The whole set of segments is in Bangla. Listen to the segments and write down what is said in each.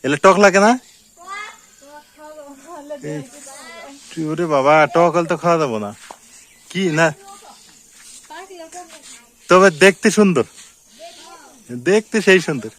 এলে টক লাগে না? ওরে বাবা, টক হলে তো খাওয়া যাবো না। কি না, তবে দেখতে সুন্দর, দেখতে সেই সুন্দর।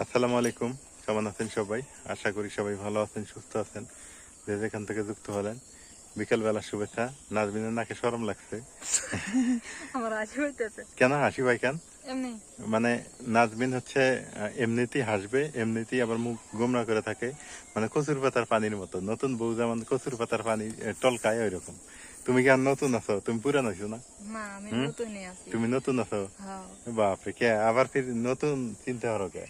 আসসালামু আলাইকুম, কেমন আছেন সবাই? আশা করি সবাই ভালো আছেন, সুস্থ আছেন। যে যেখান থেকে যুক্ত হলেন, বিকেল বেলার শুভেচ্ছা। নাজমিনের নাকে শরম লাগছে। আমার হাসি হইতেছে। কেন হাসি ভাই কেন? এমনি মানে নাজমিন হচ্ছে এমনিতেই হাসবে, এমনিতেই আবার মুখ গোমরা করে থাকে, মানে কচুর পাতার পানির মতো। নতুন বউ যেমন কচুর পাতার পানি টলকায়, ওই রকম। তুমি কি আর নতুন আছো? তুমি পুরান হইছো না? মা আমি নতুনই আছি। তুমি নতুন আছো? হ্যাঁ বাপরে, কে আবার ফির নতুন চিন্তা করো কে?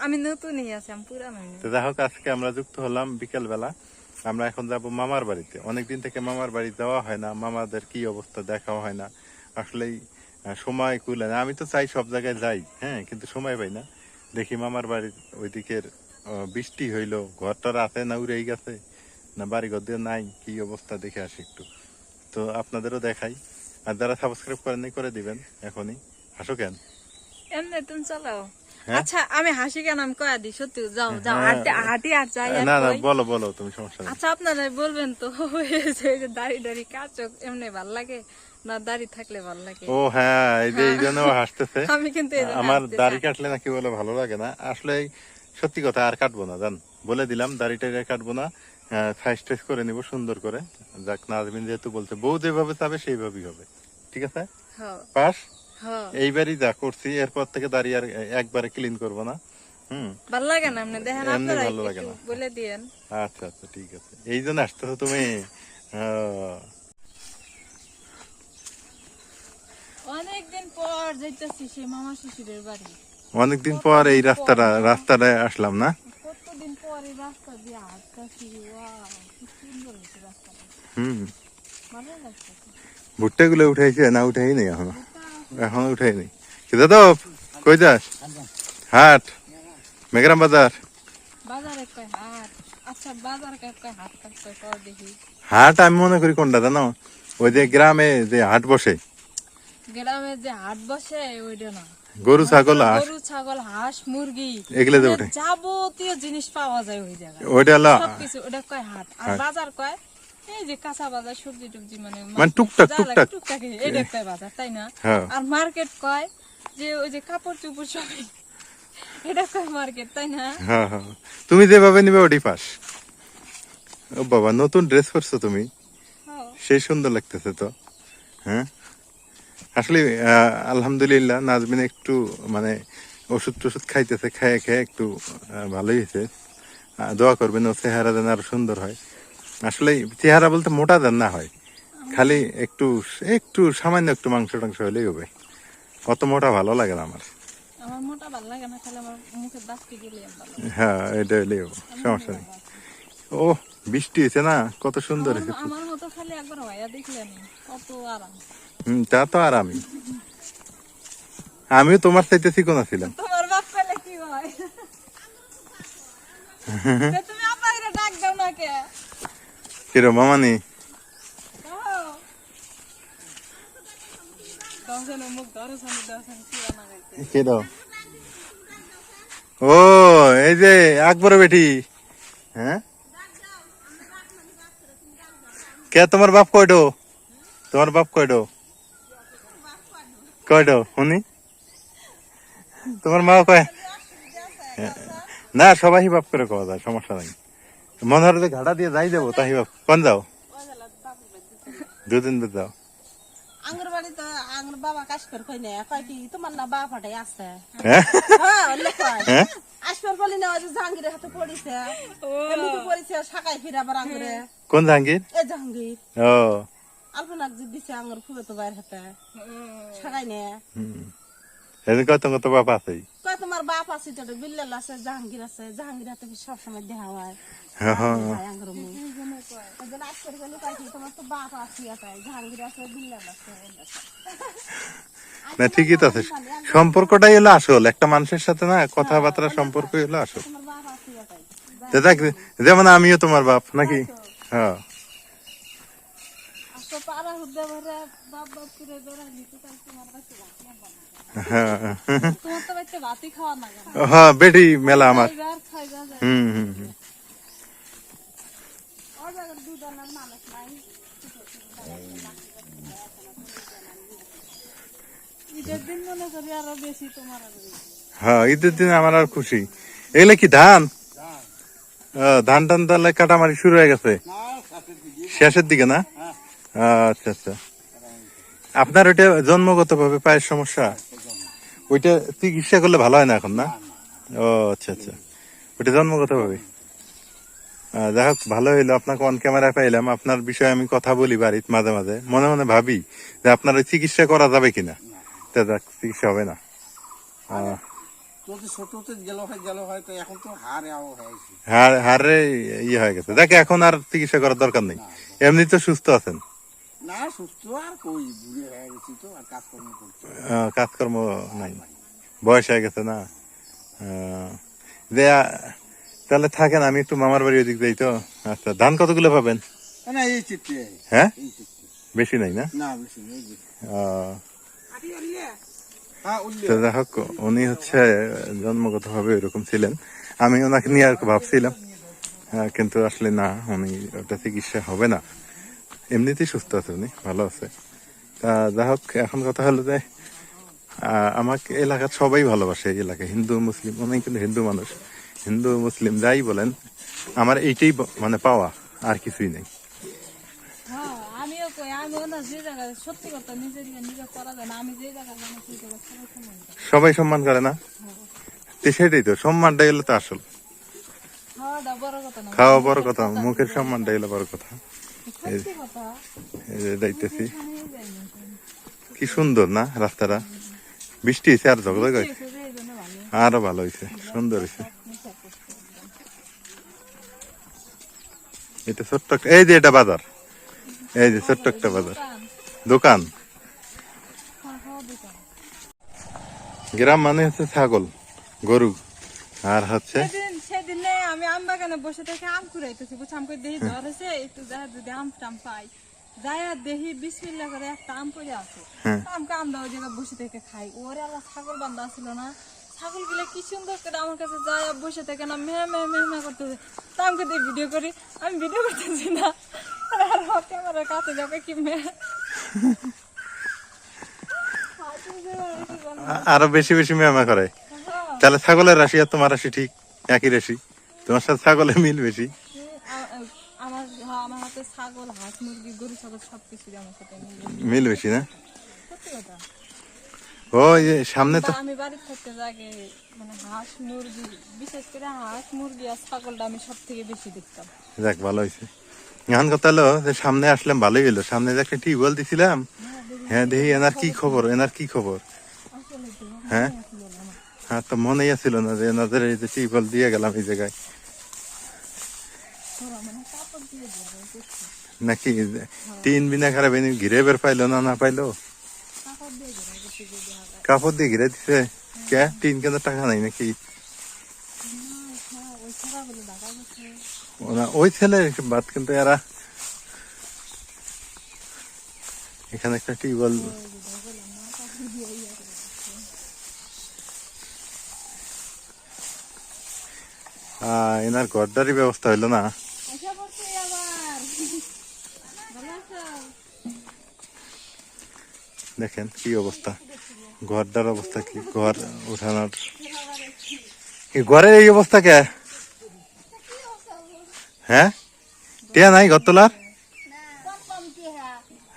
আমি নতুনই আছি, আমি পুরান হইনি। তো যাই হোক, আজকে আমরা যুক্ত হলাম বিকেল বেলা। আমরা এখন যাব মামার বাড়িতে। অনেকদিন থেকে মামার বাড়ি যাওয়া হয় না, মামাদের কি অবস্থা দেখাও হয় না। আসলেই সময় কুলে না। আমি তো চাই সব জায়গায় যাই, হ্যাঁ, কিন্তু সময় পাই না। দেখি মামার বাড়ির ওইদিকের বৃষ্টি হইলো, ঘরটার আছে না উড়েই গেছে, না বাড়ি ঘর দিয়ে নাই, কি অবস্থা দেখে আসি একটু। তো আপনাদেরও দেখাই। আর যারা সাবস্ক্রাইব করেননি করে দিবেন এখনই। হাসো কেন? এমনি তুমি চালাও। হ্যাঁ? আচ্ছা আমি হাসি কেন, আমি কয়া দিই সত্যি। যাও যাও, হ্যাঁ। হাঁটি আর যাই আর না না, কই। বলো বলো, তুমি সমস্যা নেই। আচ্ছা আপনারা বলবেন তো, এই যে দাড়ি দাড়ি কাচক এমনি ভাল লাগে না দাড়ি থাকলে ভাল লাগে? ও হ্যাঁ, এই যে এই জন্য ও হাসতেছে। আমি কিন্তু এই জন্য আমার হাসতেছি। দাড়ি কাটলে নাকি বলে ভালো লাগে না। আসলে সত্যি কথা, আর কাটবো না, জান, বলে দিলাম, দাড়িটা কাটবো না। সাইজ টাইজ করে নিবো সুন্দর করে। যাক, নাজমিন যেহেতু বলছে, বউ যেভাবে চাবে সেইভাবেই হবে। ঠিক আছে, হ্যাঁ পাস। হ্যাঁ, এইবারই যা করছি, এরপর থেকে দাড়ি আর একবারে ক্লিন করবো না। হুম, ভাল লাগে না এমনি দেখেন, এমনি আপনারা ভালো লাগে একটু না। বলে দিয়েন। আচ্ছা আচ্ছা, ঠিক আছে, এই জন্য আসতেছো তুমি। আহ, অনেকদিন পর যাইতেছি সেই মামা শ্বশুরের বাড়ি। অনেকদিন পর এই রাস্তাটায় আসলাম না। কতদিন পর এই রাস্তা দিয়ে হাঁটতেছি, ওয়াও কি সুন্দর হয়েছে রাস্তাটা, হুম, ভালো লাগতেছে। ভুট্টা গুলো উঠাইছে না? উঠাই নেই এখনো, এখনো উঠাই নেই। দাদা কই যাস? হাট, মেঘরাম বাজার। বাজারে কয় হাট? আচ্ছা বাজার কয় হাট কাটতে কর দেখি। হাট আমি মনে করি কোনটা জানো? ওই যে গ্রামে যে হাট বসে, গ্রামে যে হাট বসে ওইটা না, গরু ছাগল হাঁস, গরু ছাগল হাঁস মুরগি এগুলো যে মানে উঠে, যাবতীয় জিনিস পাওয়া যায় ওই জায়গায়, ওইটা হলো সবকিছু। ওটা কয় হাট। আর হাট। বাজার কয় এই যে কাঁচা বাজার, সবজি টুবজি, মানে মানে টুকটাক যা লাগে টুকটাক। টুকটাক, এটা কয় বাজার, তাই না? হ্যাঁ আর মার্কেট কয় যে ওই যে কাপড় চোপড় সব, এটা কয় মার্কেট, তাই না? হ্যাঁ হ্যাঁ, তুমি যেভাবে নিবে ওটি পাস। ও বাবা, নতুন ড্রেস করছো তুমি, হ্যাঁ। সেই সুন্দর লাগতেছে তো। হ্যাঁ, আসলে আলহামদুলিল্লাহ, নাজমিন একটু মানে ওষুধ টষুধ খাইতেছে, খেয়ে খেয়ে একটু ভালোই হয়েছে। দোয়া করবেন ও চেহারা যেন আরো সুন্দর হয়। আসলে চেহারা বলতে মোটা যেন না হয়, খালি একটু একটু সামান্য একটু মাংস টাংস হলেই হবে। অত মোটা ভালো লাগে না আমার। আমার মোটা ভালো লাগে না, খালি আমার মুখের দাঁতটি গেলে ভালো লাগে। হ্যাঁ, এটা হলেই হবে, সমস্যা নেই। ভালো আছে। ও, বৃষ্টি হয়েছে না, কত সুন্দর হয়েছে। আমার মতো খালি একবার ভাইয়া দেখলেন কত আরাম। হম, তা তো আর আমিও তোমার চাইতে চিকন ছিলাম। তোমার বাপ পেলে কি হয়? তা তুমি আপাইরে ডাক দাও না কে? কিরো মামানি? কিরো? ও, এই যে আকবর বেটি। হ্যাঁ, কে তোমার বাপ কয়ডো? তোমার বাপ কয়ডো? কয়ডো শুনি? তোমার মা কয়? না, সবাই বাপ করে কওয়া যায়, সমস্যা নাই। মনে হলে ঘাটা দিয়ে যাই যাবো, তাই বাপ কোন যাও? দুদিন যাও। আঙ্গুর বাড়ি তো আঙ্গুর বাবা কাজ করে কই না কয় কি তোমার না বাপ হাটাই আছে। হ্যাঁ হ্যাঁ ওলে কয় হ্যাঁ, আসবার বলি না ওই যে জাহাঙ্গীরের হাতে পড়িছে, এমনি তো পড়িছে শাকাই ফিরে আবার আঙ্গুরে। কোন জাহাঙ্গীর? এ জাহাঙ্গীর ও, আলপনাক যে দিছে আঙ্গুর ফুবে তো বাইরে হাতে শাকাই নে। এদিকে কত কত বাপ আছে। কয় তোমার বাপ আছে, এটা বিল্লাল আছে, জাহাঙ্গীর আছে, জাহাঙ্গীর হাতে সবসময় দেখা হয়। আঙ্গুর মুখ ওই আসবার বলি কয় কি তোমার তো বাপ আছে এটাই, জাহাঙ্গীর আছে, বিল্লাল আছে। না, ঠিকই তো আছে। সম্পর্কটাই হলো আসল, একটা মানুষের সাথে না কথাবার্তা সম্পর্কই হলো আসল। তোমার বাপ আছে এটাই। দেখ, যেমন আমিও তোমার বাপ নাকি। হ্যাঁ, আচ্ছা পাড়া হুদ্দা ভরে বাপ বাপ করে দৌড়া নিতে তাই তোমার কাছে ভাতি আর বানা। হ্যাঁ তোমার তো বাইতে ভাতি খাওয়া না কেন? হ্যাঁ, বেটি মেলা আমার। এবার হুম হুম হুম। ওই জায়গায় দুধ আনার মানুষ নাই। ঈদের দিন মনে করি আরো বেশি তোমার আরো বেশি। হ্যাঁ, ঈদের দিনে আমার আর খুশি। এগুলো কি ধান? ধান টান তাহলে কাটামারি শুরু হয়ে গেছে শেষের দিকে না? আচ্ছা আচ্ছা। আপনার ওইটা জন্মগত ভাবে পায়ের সমস্যা, ওইটা চিকিৎসা করলে ভালো হয় না এখন না? ও আচ্ছা আচ্ছা, ওইটা জন্মগত ভাবে। যাই হোক, ভালো হইলো আপনাকে অন ক্যামেরায় পাইলাম। আপনার বিষয়ে আমি কথা বলি বাড়িতে মাঝে মাঝে, মনে মনে ভাবি যে আপনার ওই চিকিৎসা করা যাবে কিনা। তা যাক, চিকিৎসা হবে না। ছোটতে গেল হয় তো এখন তো হয়েছে। হাড়ে ইয়ে হয়ে গেছে, দেখে এখন আর চিকিৎসা করার দরকার নেই, এমনি তো সুস্থ আছেন। না সুস্থ আর কই, বুড়ি হয়ে গেছি তো, আর কাজকর্ম করতে কাজকর্ম নাই, বয়স হয়ে গেছে না। যে তাহলে থাকেন, আমি একটু মামার বাড়ি ওদিক যাই তো। আচ্ছা, ধান কতগুলো পাবেন? না এই চিত্রে, হ্যাঁ, এই চিত্রে বেশি নাই না? না বেশি নেই। তো যাই হোক, উনি হচ্ছে জন্মগত ভাবে এরকম ছিলেন। আমি ওনাকে নিয়ে আর ভাবছিলাম, কিন্তু আসলে না, উনি ওটা চিকিৎসা হবে না, এমনিতেই সুস্থ আছে, উনি ভালো আছে। তা যাই হোক, এখন কথা হলো যে আমাকে এলাকার সবাই ভালোবাসে, এই এলাকায় হিন্দু মুসলিম, উনি কিন্তু হিন্দু মানুষ, হিন্দু মুসলিম যাই বলেন, আমার এইটাই মানে পাওয়া, আর কিছুই নেই। হ্যাঁ, আমিও কই, আমিও না যে জায়গায় সত্যি কথা নিজের নিজে করা যায় না, আমি যে জায়গায় জানি সেই জায়গায় সবাই সম্মান করে। সবাই সম্মান করে না, তো সেটাই তো, সম্মানটা এলো তো আসল। খাওয়াটা বড় কথা না, খাওয়া বড় কথা, মুখের সম্মানটা এলো বড় কথা। সত্যি কথা। এই যে যাইতেছি, এখানেই যাই না। কি সুন্দর না রাস্তাটা, বৃষ্টি হয়েছে আর ঝগড়া এই যে এই জন্য ভালো। আরো ভালো হয়েছে, সুন্দর হয়েছে। এটা ছোট্ট এই যে এটা বাজার, এই যে ছোট্ট একটা বাজার, দোকান। গ্রাম মানে হচ্ছে ছাগল, গরু, আর হচ্ছে সেদিনে আমি আম বাগানে বসে থেকে আম কুড়াইতেছি, বুঝছি আম করে দেখি জ্বর হয়েছে, একটু দেখা যদি আম টাম পাই, যাই আর দেখি বিসমিল্লাহ করে একটা আম পড়ে আছে। আমকে আমরা ওই জায়গায় বসে থেকে খাই। ওরে আল্লাহ, ছাগল বান্ধা ছিল না, ছাগল গুলা কি সুন্দর করে আমার কাছে যায় আর বসে থেকে না মেয়ে মেয়ে মেয়ে মেয়ে করতেছে। তা আমাকে দিয়ে ভিডিও করি, আমি ভিডিও করতেছি না, আর ক্যামেরার কাছে যাবে কি মেয়ে। আরো বেশি বেশি মেমা করে। তাহলে ছাগলের রাশি আর তোমার রাশি ঠিক একই রাশি, তোমার সাথে ছাগলের মিল বেশি। আমার আমার হাতে ছাগল, হাঁস, মুরগি, গরু, ছাগল সবকিছু আমার সাথে মিল বেশি না? সত্যি কথা। ওই যে সামনে তো আমি বাড়ি থাকতে যাকে মানে হাঁস মুরগি, বিশেষ করে হাঁস মুরগি আর ছাগলটা আমি সব থেকে বেশি দেখতাম। যাক, ভালো হয়েছে। এখন কথা হলো যে সামনে আসলাম, ভালোই হলো। সামনে যে একটা টিউবওয়েল দিছিলাম, হ্যাঁ দেখি এনার কি খবর, এনার কি খবর। হ্যাঁ হ্যাঁ, তো মনেই আসছিল না যে এনাদের এই যে টিউবওয়েল দিয়ে গেলাম এই জায়গায়, নাকি তিন বিনা খারাপ এনে ঘিরে বের পাইলো না, না পাইলো কাপড় দিয়ে ঘিরে দিছে। কে টিন কেন টাকা নাই নাকি? ওই ছেলে বাদ, কিন্তু এরা এখানে একটা টিউবওয়েল, এনার ঘরদারি ব্যবস্থা হইলো না। দেখেন কি অবস্থা, ঘরটার অবস্থা কি, ঘর উঠানোর ঘরের এই অবস্থা কে? হ্যাঁ, টিয়া নাই ঘর তোলার?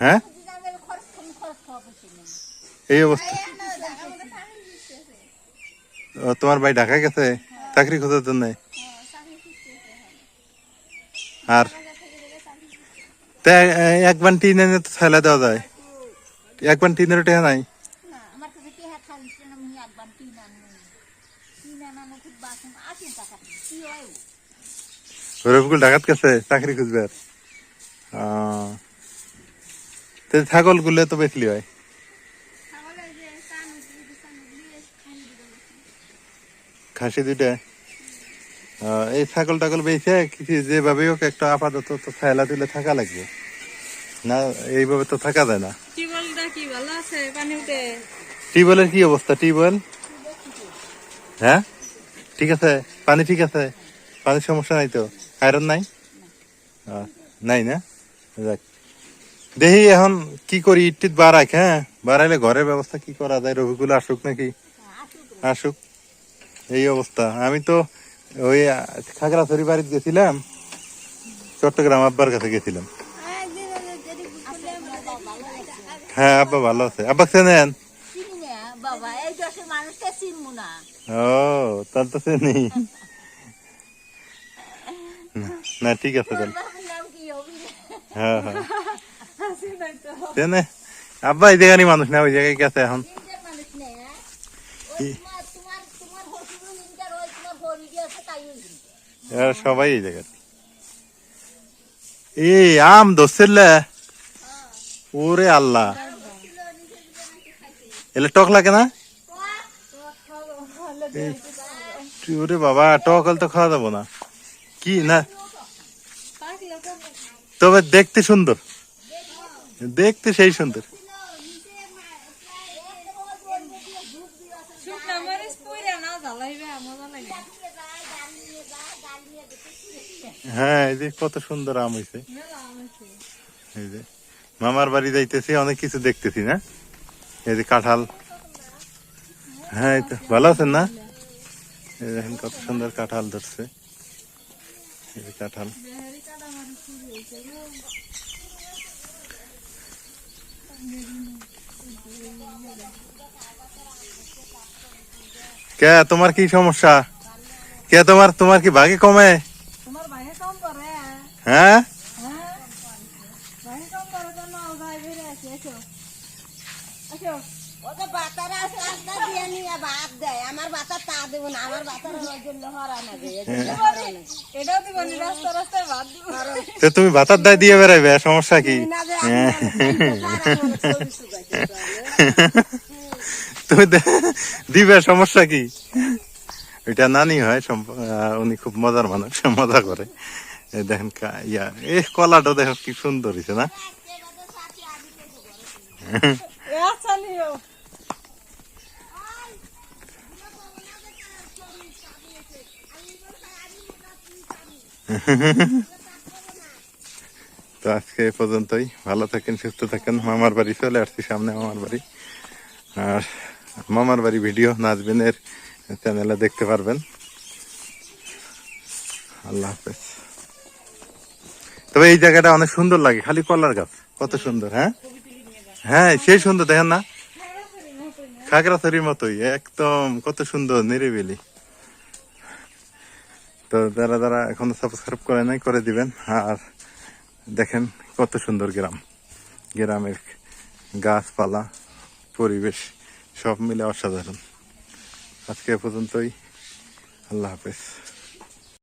হ্যাঁ, এই অবস্থা। তোমার ভাই ঢাকায় গেছে চাকরি খোঁজার জন্য, আর একবার টিন এনে তো ছেলে দেওয়া যায়, একবার টিনের টিয়া নাই। রফিকুল ঢাকাত গেছে চাকরি খুঁজবে, ছাগল গুলে তো বেচলি হয়। খাসি দুইটা, এই ছাগল টাগল বেঁচে কিছু যেভাবে হোক একটা আপাতত তো ফেলা তুলে থাকা লাগবে না, এইভাবে তো থাকা যায় না। টিউবওয়েলটা কি ভালো আছে, পানি উঠে? টিউবওয়েলের কি অবস্থা? টিউবওয়েল হ্যাঁ ঠিক আছে, পানি ঠিক আছে, পানির সমস্যা নাই তো? আয়রন নাই? নাই না? যাক। দেখি এখন কি করি, ইট টিট বাড়াই, হ্যাঁ বাড়াইলে ঘরের ব্যবস্থা কি করা যায়। রবিকুল আসুক নাকি? আসুক। এই অবস্থা। আমি তো ওই খাগড়াছড়ি বাড়িতে গেছিলাম, চট্টগ্রাম আব্বার কাছে গেছিলাম। হ্যাঁ আব্বা ভালো আছে। আব্বা চেনেন? বাবা এই দেশের মানুষটা চিনবো না। ও তাহলে তো চেনি। না ঠিক আছে তাহলে। হ্যাঁ হ্যাঁ চেনে। আব্বা এই জায়গারই মানুষ না, ওই জায়গায় গেছে এখন। এরা সবাই এই জায়গায়। এই আম ধরছিল, ওরে আল্লাহ, এলে টক লাগে না? ওরে বাবা, টক হলে তো খাওয়া যাবো না। কি না, তবে দেখতে সুন্দর, দেখতে সেই সুন্দর। শুকনা মরিচ পুইরা না জ্বালাইবে মজা লাগে। হ্যাঁ এই যে কত সুন্দর আম হয়েছে। মেলা আম আছে। এই যে মামার বাড়ি যাইতেছি, অনেক কিছু দেখতেছি না। এই যে কাঁঠাল। হ্যাঁ এই তো ভালো আছেন না? এই দেখেন কত সুন্দর কাঁঠাল ধরছে। এই যে কাঁঠাল। বেহারি কাটা মরিচ শুরু হয়েছে গো। কে তোমার কি সমস্যা? কে তোমার কি ভাগে কমে? তোমার ভাইয়ে কম করে? হ্যাঁ হ্যাঁ ভাইয়ে কম করে তো নাও ভাই বেরে আছে। এসো এসো। ওদের বাতারা রাস্তা দিয়ে নিয়ে ভাত দেয়, আমার বাতার তা দেবো না, আমার বাতার জন্য হরা না দেয়। এটাও দিব নি, রাস্তা রাস্তায় ভাত দিব। তো তুমি ভাতার দায় দিয়ে বেড়াইবে, সমস্যা কি? তুমি দিবে, সমস্যা কি? এটা নানি হয়, উনি খুব মজার মানুষ, মজা করে। এই দেখেন কলাটা দেখো কি সুন্দর হয়েছে না? আচ্ছা নিও। তো আজকে এ পর্যন্তই। ভালো থাকেন, সুস্থ থাকেন। মামার বাড়ি চলে আসছি, সামনে মামার বাড়ি। আর মামার বাড়ি ভিডিও নাজবিনের চ্যানেলে দেখতে পারবেন। আল্লাহ হাফেজ। তবে এই জায়গাটা অনেক সুন্দর লাগে, খালি কলার গাছ, কত সুন্দর। হ্যাঁ হ্যাঁ সেই সুন্দর, দেখেন না? খাগড়াছড়ির মতোই একদম, কত সুন্দর নিরিবিলি। তো যারা এখনো সাবস্ক্রাইব করে নাই, করে দিবেন। আর দেখেন কত সুন্দর গ্রামের গাছপালা, পরিবেশ সব মিলে অসাধারণ। আজকে এ পর্যন্তই। আল্লাহ হাফেজ।